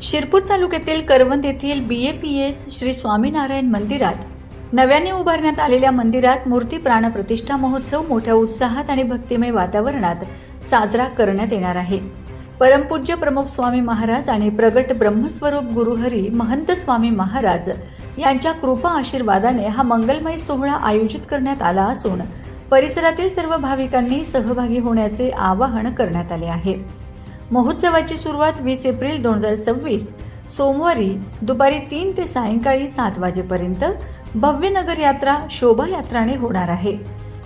शिरपूर तालुक्यातील करवंद येथील BAPS श्री स्वामीनारायण मंदिरात नव्याने उभारण्यात आलेल्या मंदिरात मूर्ती प्राणप्रतिष्ठा महोत्सव मोठ्या उत्साहात आणि भक्तिमय वातावरणात साजरा करण्यात येणार आहे। परमपूज्य प्रमुख स्वामी महाराज आणि प्रगट ब्रह्मस्वरूप गुरुहरी महंत स्वामी महाराज यांच्या कृपा आशीर्वादाने हा मंगलमय सोहळा आयोजित करण्यात आला असून परिसरातील सर्व भाविकांनी सहभागी होण्याचे आवाहन करण्यात आले आहे। महोत्सवाची सुरुवात 20 एप्रिल 2026 सोमवारी दुपारी 3 ते सायंकाळी 7 वाजेपर्यंत भव्य नगर यात्रा शोभायात्राने होणार आहे।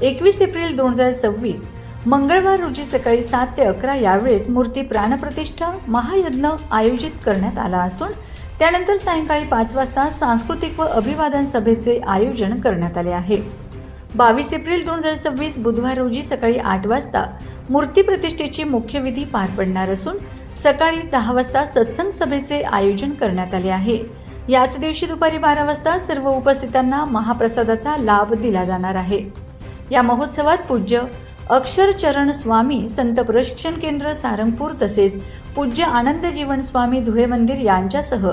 21 एप्रिल 2026 मंगळवार रोजी सकाळी 7 ते 11 या वेळेत मूर्ती प्राणप्रतिष्ठा महायज्ञ आयोजित करण्यात आला असून त्यानंतर सायंकाळी 5 वाजता सांस्कृतिक व अभिवादन सभेचे आयोजन करण्यात आले आहे। 22 एप्रिल 2026 बुधवार रोजी सकाळी 8 वाजता मूर्ती प्रतिष्ठेची मुख्य विधी पार पडणार असून सकाळी 10 वाजता सत्संग सभेचे आयोजन करण्यात आले आहे। याच दिवशी दुपारी 12 वाजता सर्व उपस्थितांना महाप्रसादाचा लाभ दिला जाणार आहे। या महोत्सवात पूज्य अक्षरचरण स्वामी संत प्रशिक्षण केंद्र सारंगपूर तसेच पूज्य आनंद जीवन स्वामी धुळे मंदिर यांच्यासह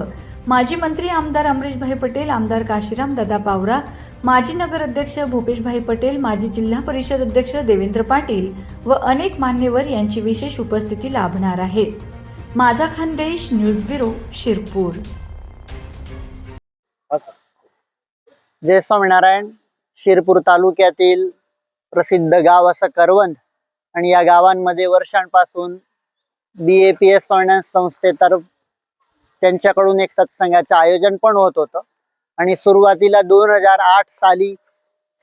माजी मंत्री आमदार अमरीशभाई पटेल, आमदार काशीराम दादा पावरा, माजी नगर अध्यक्ष भूपेशभाई पटेल, माजी जिल्हा परिषद अध्यक्ष देवेंद्र पाटील व अनेक मान्यवर यांची विशेष उपस्थिती लाभणार आहे। माझा खानदेश न्यूज ब्युरो शिरपूर। जय स्वामीनारायण। शिरपूर तालुक्यातील प्रसिद्ध गाव असं करवंद आणि या गावांमध्ये वर्षांपासून BAPS स्वामीनारायण संस्थेतर्फे त्यांच्याकडून एक सत्संगाचे आयोजन पण होत होतं आणि सुरुवातीला 2008 साली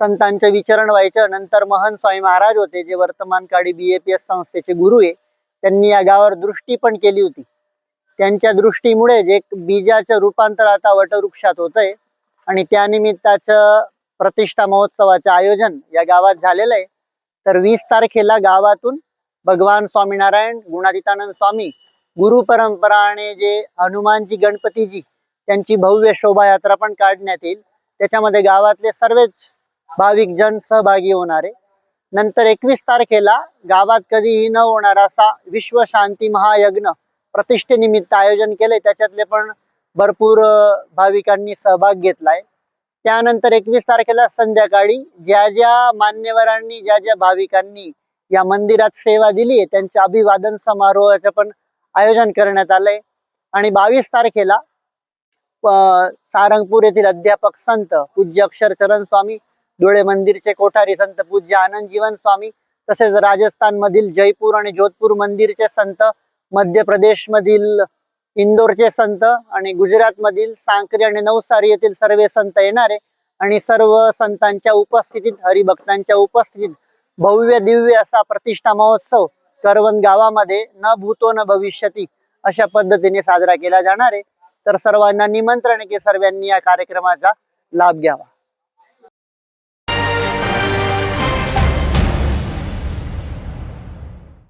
संतांचे विचरण व्हायचं। नंतर महंत स्वामी महाराज होते जे वर्तमान काळी BAPS संस्थेचे गुरु आहे, त्यांनी या गावावर दृष्टी पण केली होती। त्यांच्या दृष्टीमुळे जे बीजाचं रूपांतर आता वटवृक्षात होतंय आणि त्यानिमित्ताचं प्रतिष्ठा महोत्सवाचे आयोजन या गावात झालेलं आहे। तर 20 तारखेला गावातून भगवान स्वामीनारायण गुणातीतानंद स्वामी गुरु परंपराने जे हनुमानजी गणपतीजी त्यांची भव्य शोभायात्रा पण काढण्यात येईल। त्याच्यामध्ये गावातले सर्वच भाविक जन सहभागी होणार आहे। नंतर 21 तारखेला गावात कधीही न होणार असा विश्व शांती महायज्ञ प्रतिष्ठेनिमित्त आयोजन केले, त्याच्यातले पण भरपूर भाविकांनी सहभाग घेतलाय। त्यानंतर 21 तारखेला संध्याकाळी ज्या ज्या मान्यवरांनी ज्या ज्या भाविकांनी या मंदिरात सेवा दिली आहे त्यांच्या अभिवादन समारोहाचं पण आयोजन करण्यात आलंय। आणि 22 तारखेला सारंगपूर येथील अध्यापक संत पूज्य अक्षरचरण स्वामी, धुळे मंदिरचे कोठारी संत पूज्य आनंद जीवन स्वामी, तसेच राजस्थान मधील जयपूर आणि जोधपूर मंदिरचे संत, मध्य प्रदेश मधील इंदोरचे संत आणि गुजरात मधील सांकरी आणि नवसारी येथील सर्व संत येणार आहे। आणि सर्व संतांच्या उपस्थितीत, हरिभक्तांच्या उपस्थितीत भव्य दिव्य असा प्रतिष्ठा महोत्सव करवंद गावामध्ये न भूतो न भविष्यती अशा पद्धतीने साजरा केला जाणार आहे। तर सर्वांना निमंत्रण आहे की सर्वांनी या कार्यक्रमाचा लाभ घ्यावा।